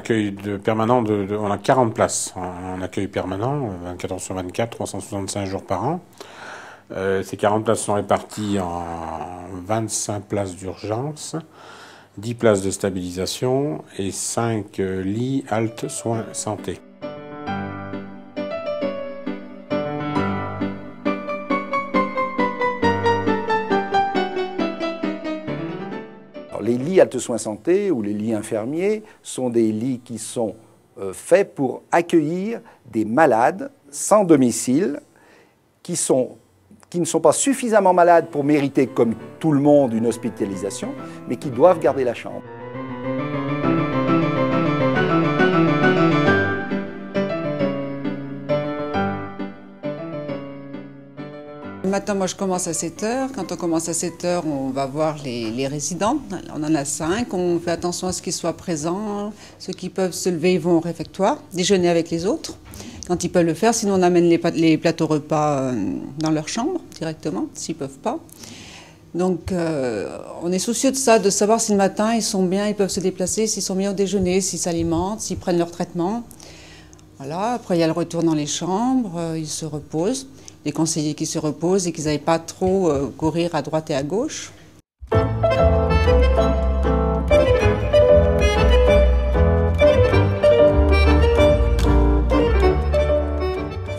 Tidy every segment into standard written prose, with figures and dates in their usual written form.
accueil permanent, on a 40 places en accueil permanent, 24 heures sur 24, 365 jours par an. Ces 40 places sont réparties en 25 places d'urgence, 10 places de stabilisation et 5 lits halte soins santé. Les lits halte soins santé ou les lits infirmiers sont des lits qui sont faits pour accueillir des malades sans domicile qui ne sont pas suffisamment malades pour mériter, comme tout le monde, une hospitalisation, mais qui doivent garder la chambre. Le matin, moi, je commence à 7 h. Quand on commence à 7 h, on va voir les résidents. On en a 5. On fait attention à ce qu'ils soient présents. Ceux qui peuvent se lever, ils vont au réfectoire, déjeuner avec les autres, quand ils peuvent le faire. Sinon, on amène les plateaux repas dans leur chambre, directement, s'ils ne peuvent pas. Donc, on est soucieux de ça, de savoir si le matin, ils sont bien, ils peuvent se déplacer, s'ils sont bien au déjeuner, s'ils s'alimentent, s'ils prennent leur traitement. Voilà. Après, il y a le retour dans les chambres, ils se reposent. Les conseillers qui se reposent et qu'ils n'aillent pas trop courir à droite et à gauche.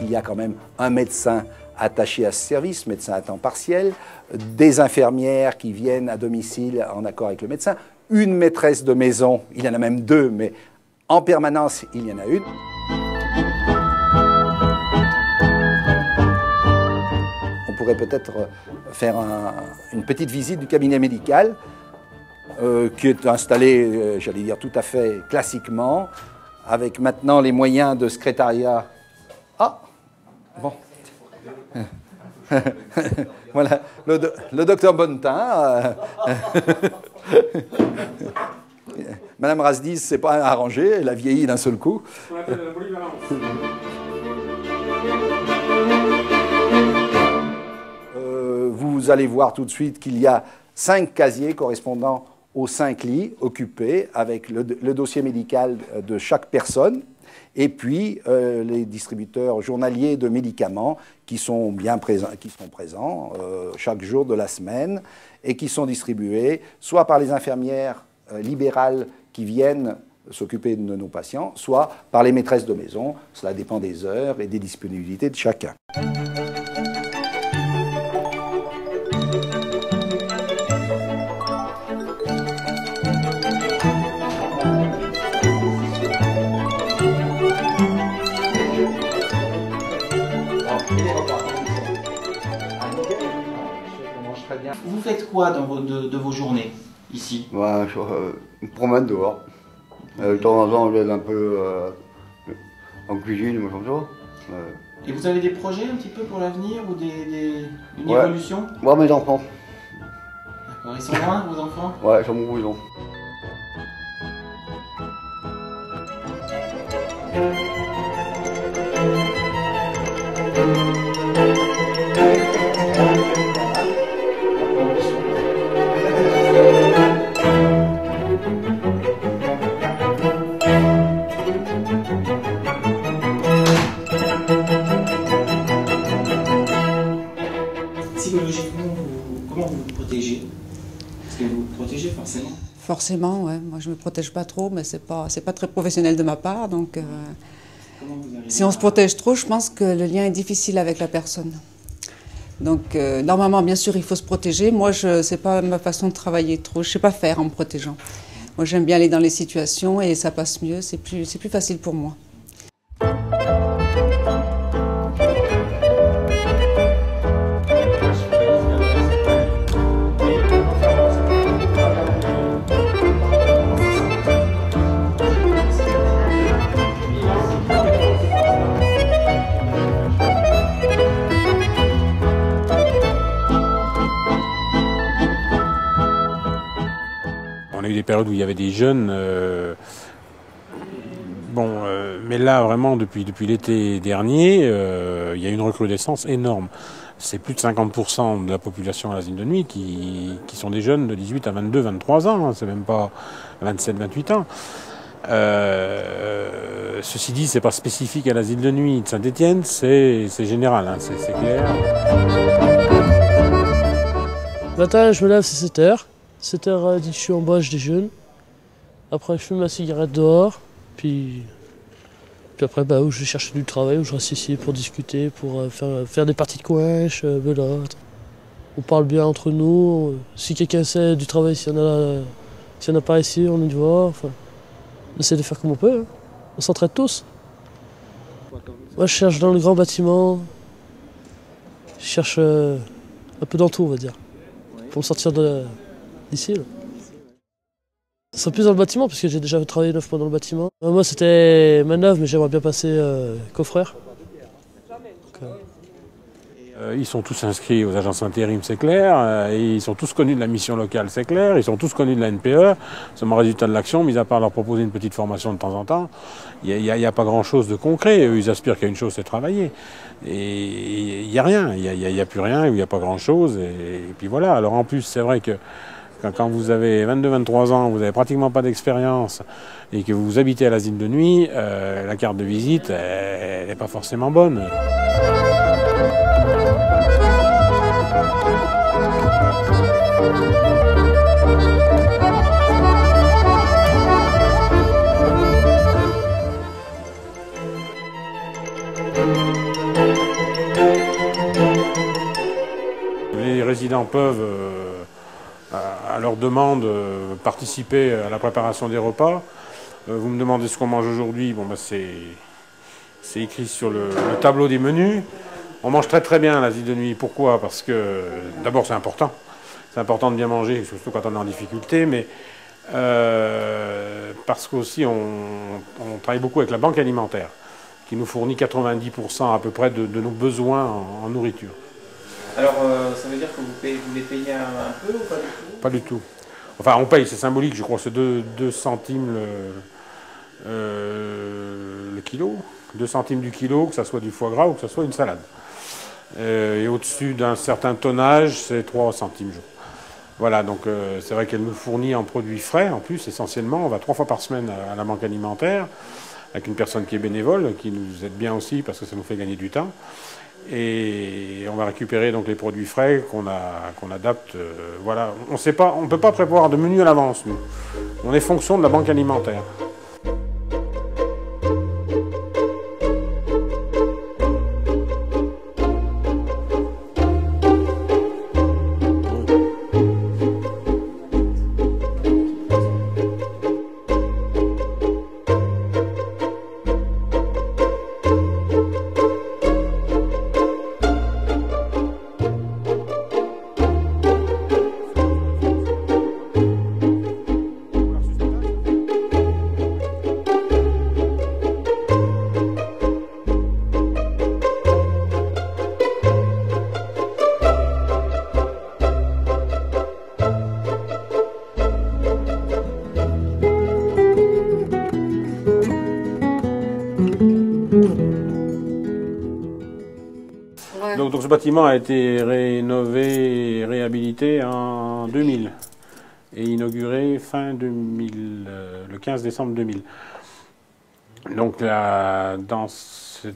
Il y a quand même un médecin attaché à ce service, médecin à temps partiel, des infirmières qui viennent à domicile en accord avec le médecin, une maîtresse de maison, il y en a même 2, mais en permanence, il y en a une. On pourrait peut-être faire une petite visite du cabinet médical qui est installé, j'allais dire, tout à fait classiquement, avec maintenant les moyens de secrétariat. Ah, bon. Voilà, le docteur Bonnetin. Madame Rasdis, c'est pas arrangé, elle a vieilli d'un seul coup. Vous allez voir tout de suite qu'il y a 5 casiers correspondant aux 5 lits occupés avec le dossier médical de chaque personne et puis les distributeurs journaliers de médicaments qui sont présents chaque jour de la semaine et qui sont distribués soit par les infirmières libérales qui viennent s'occuper de nos patients, soit par les maîtresses de maison. Cela dépend des heures et des disponibilités de chacun. Vous faites quoi de vos journées ici? Ouais, je me promène dehors. De temps en temps, je vais un peu en cuisine, moi comme ça. Et vous avez des projets un petit peu pour l'avenir ou une évolution? Moi, mes enfants. D'accord, ils sont loin, vos enfants? Ouais, ils sont beaucoup, ils ont. Psychologiquement, comment vous vous protégez? Est-ce que vous vous protégez forcément? Forcément, ouais. Moi, je ne me protège pas trop, mais c'est pas très professionnel de ma part. Donc, si on se protège trop, je pense que le lien est difficile avec la personne. Donc, normalement, bien sûr, il faut se protéger. Moi, c'est pas ma façon de travailler trop. Je ne sais pas faire en me protégeant. Moi, j'aime bien aller dans les situations et ça passe mieux. C'est plus facile pour moi. On a eu des périodes où il y avait des jeunes, mais là vraiment depuis l'été dernier, il y a une recrudescence énorme. C'est plus de 50% de la population à l'asile de nuit qui sont des jeunes de 18 à 22, 23 ans, hein, c'est même pas 27, 28 ans. Ceci dit, c'est pas spécifique à l'asile de nuit de Saint-Étienne, c'est général, hein, c'est clair. Le matin, je me lève, c'est 7h. 7h, dès que je suis en bas, je déjeune. Après, je fume ma cigarette dehors. Puis après, où je vais chercher du travail, où je reste ici pour discuter, pour faire des parties de coinche, belote. On parle bien entre nous. Si quelqu'un sait du travail, s'il y en a pas ici, on y va. Enfin, on essaie de faire comme on peut. Hein. On s'entraide tous. Moi, je cherche dans le grand bâtiment. Je cherche un peu dans tout, on va dire, pour me sortir d'ici. Ce serait plus dans le bâtiment, puisque j'ai déjà travaillé 9 mois dans le bâtiment. Moi, c'était manœuvre, mais j'aimerais bien passer coffreur. Ils sont tous inscrits aux agences intérim, c'est clair. Et ils sont tous connus de la mission locale, c'est clair. Ils sont tous connus de la NPE. C'est mon résultat de l'action, mis à part leur proposer une petite formation de temps en temps. Il n'y a pas grand-chose de concret. Eux, ils aspirent qu'à une chose, c'est travailler. Et il n'y a rien. Il n'y a plus rien, il n'y a pas grand-chose. Et puis voilà. Alors en plus, c'est vrai que quand vous avez 22-23 ans, vous n'avez pratiquement pas d'expérience et que vous habitez à l'asile de nuit, la carte de visite, elle n'est pas forcément bonne. Les résidents peuvent, à leur demande, participer à la préparation des repas. Vous me demandez ce qu'on mange aujourd'hui, bon, c'est écrit sur le tableau des menus. On mange très bien à l'asile de nuit. Pourquoi? Parce que d'abord c'est important. C'est important de bien manger, surtout quand on est en difficulté, mais parce qu'aussi on travaille beaucoup avec la banque alimentaire, qui nous fournit 90% à peu près de nos besoins en nourriture. Alors, ça veut dire que vous les payez un peu ou pas du tout? Pas du tout. Enfin, on paye, c'est symbolique, je crois, c'est 2 centimes le kilo. 2 centimes du kilo, que ça soit du foie gras ou que ça soit une salade. Et au-dessus d'un certain tonnage, c'est 3 centimes jour. Voilà, donc c'est vrai qu'elle nous fournit en produits frais, en plus, essentiellement. On va 3 fois par semaine à la banque alimentaire, avec une personne qui est bénévole, qui nous aide bien aussi, parce que ça nous fait gagner du temps. Et on va récupérer donc les produits frais qu'on adapte. Voilà, on ne peut pas prévoir de menu à l'avance, nous. On est fonction de la banque alimentaire. Donc ce bâtiment a été rénové et réhabilité en 2000 et inauguré fin 2000, le 15 décembre 2000. Donc là, dans ce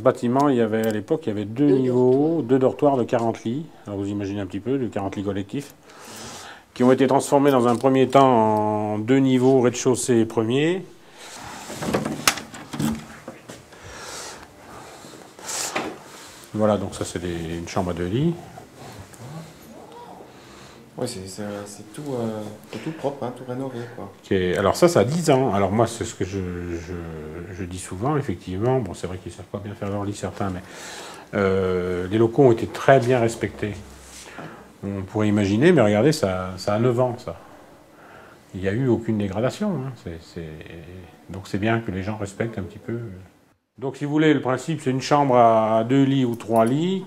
bâtiment, il y avait à l'époque, il y avait 2 niveaux, 2 dortoirs de 40 lits. Alors vous imaginez un petit peu, de 40 lits collectifs, qui ont été transformés dans un premier temps en 2 niveaux, rez-de-chaussée et premier. Voilà, donc ça c'est une chambre à 2 lits. Oui, c'est tout propre, hein, tout rénové, quoi. Okay. Alors ça a 10 ans. Alors moi, c'est ce que je dis souvent, effectivement. Bon, c'est vrai qu'ils ne savent pas bien faire leur lit, certains, mais les locaux ont été très bien respectés. On pourrait imaginer, mais regardez, ça a 9 ans, ça. Il n'y a eu aucune dégradation. Hein. Donc c'est bien que les gens respectent un petit peu. Donc si vous voulez, le principe, c'est une chambre à 2 lits ou 3 lits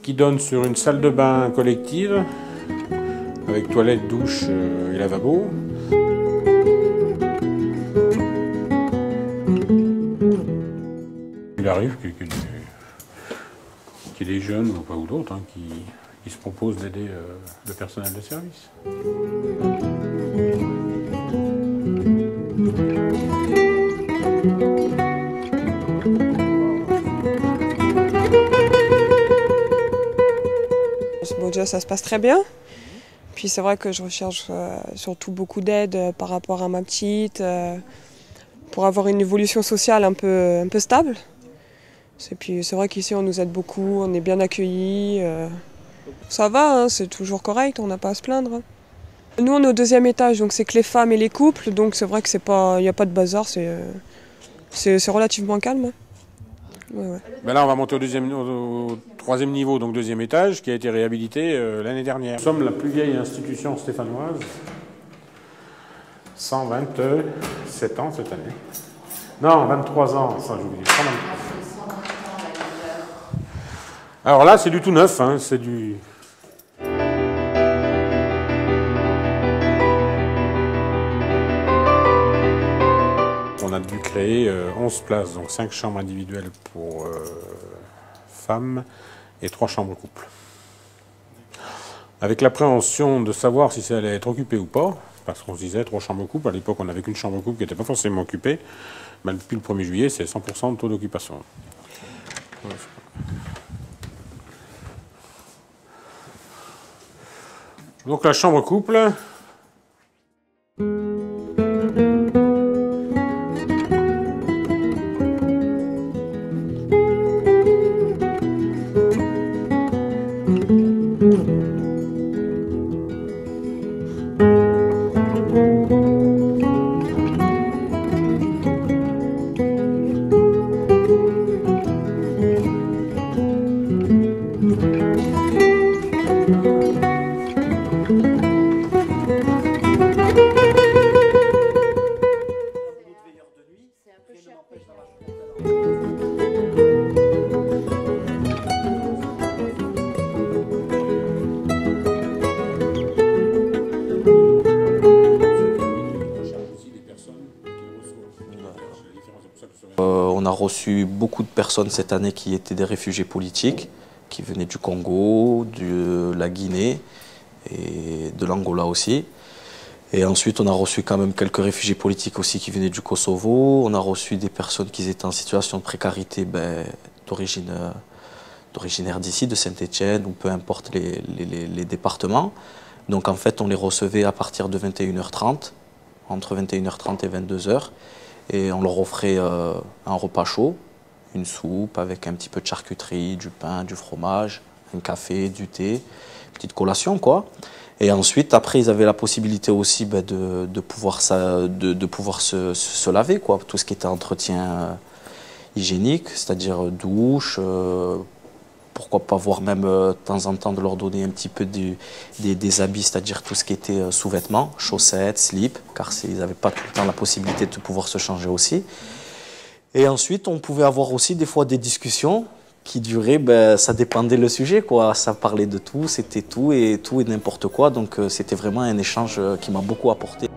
qui donne sur une salle de bain collective avec toilette, douche et lavabo. Il arrive qu'il y ait des jeunes ou d'autres hein, qui se proposent d'aider le personnel de service. déjà ça se passe très bien. Puis c'est vrai que je recherche surtout beaucoup d'aide par rapport à ma petite, pour avoir une évolution sociale un peu stable. Et puis c'est vrai qu'ici on nous aide beaucoup, on est bien accueillis. Ça va, hein, c'est toujours correct, on n'a pas à se plaindre. Hein. Nous on est au 2e étage, donc c'est que les femmes et les couples, donc c'est vrai que il n'y a pas de bazar, c'est relativement calme. Hein. Ouais. Ben là, on va monter au 3e niveau, donc 2e étage, qui a été réhabilité l'année dernière. Nous sommes la plus vieille institution stéphanoise, 127 ans cette année. Non, 23 ans, ça je vous dis. Alors là, c'est du tout neuf, hein, c'est du... On a dû créer 11 places, donc 5 chambres individuelles pour femmes et 3 chambres couples. Avec l'appréhension de savoir si ça allait être occupé ou pas, parce qu'on se disait 3 chambres couples, à l'époque on n'avait qu'une chambre couple qui n'était pas forcément occupée, mais depuis le 1er juillet c'est 100% de taux d'occupation. Donc la chambre couple... On a reçu beaucoup de personnes cette année qui étaient des réfugiés politiques, qui venaient du Congo, de la Guinée et de l'Angola aussi. Et ensuite, on a reçu quand même quelques réfugiés politiques aussi qui venaient du Kosovo. On a reçu des personnes qui étaient en situation de précarité d'originaire d'ici, de Saint-Étienne, ou peu importe les départements. Donc en fait, on les recevait à partir de 21h30, entre 21h30 et 22h. Et on leur offrait un repas chaud, une soupe avec un petit peu de charcuterie, du pain, du fromage, un café, du thé, petite collation quoi. Et ensuite, après, ils avaient la possibilité aussi de pouvoir se laver, quoi. Tout ce qui était entretien hygiénique, c'est-à-dire douche, pourquoi pas voir même de temps en temps de leur donner un petit peu des habits, c'est-à-dire tout ce qui était sous-vêtements, chaussettes, slips, car ils n'avaient pas tout le temps la possibilité de pouvoir se changer aussi. Et ensuite, on pouvait avoir aussi des fois des discussions qui duraient, ça dépendait le sujet, quoi. Ça parlait de tout, c'était tout et n'importe quoi. Donc c'était vraiment un échange qui m'a beaucoup apporté.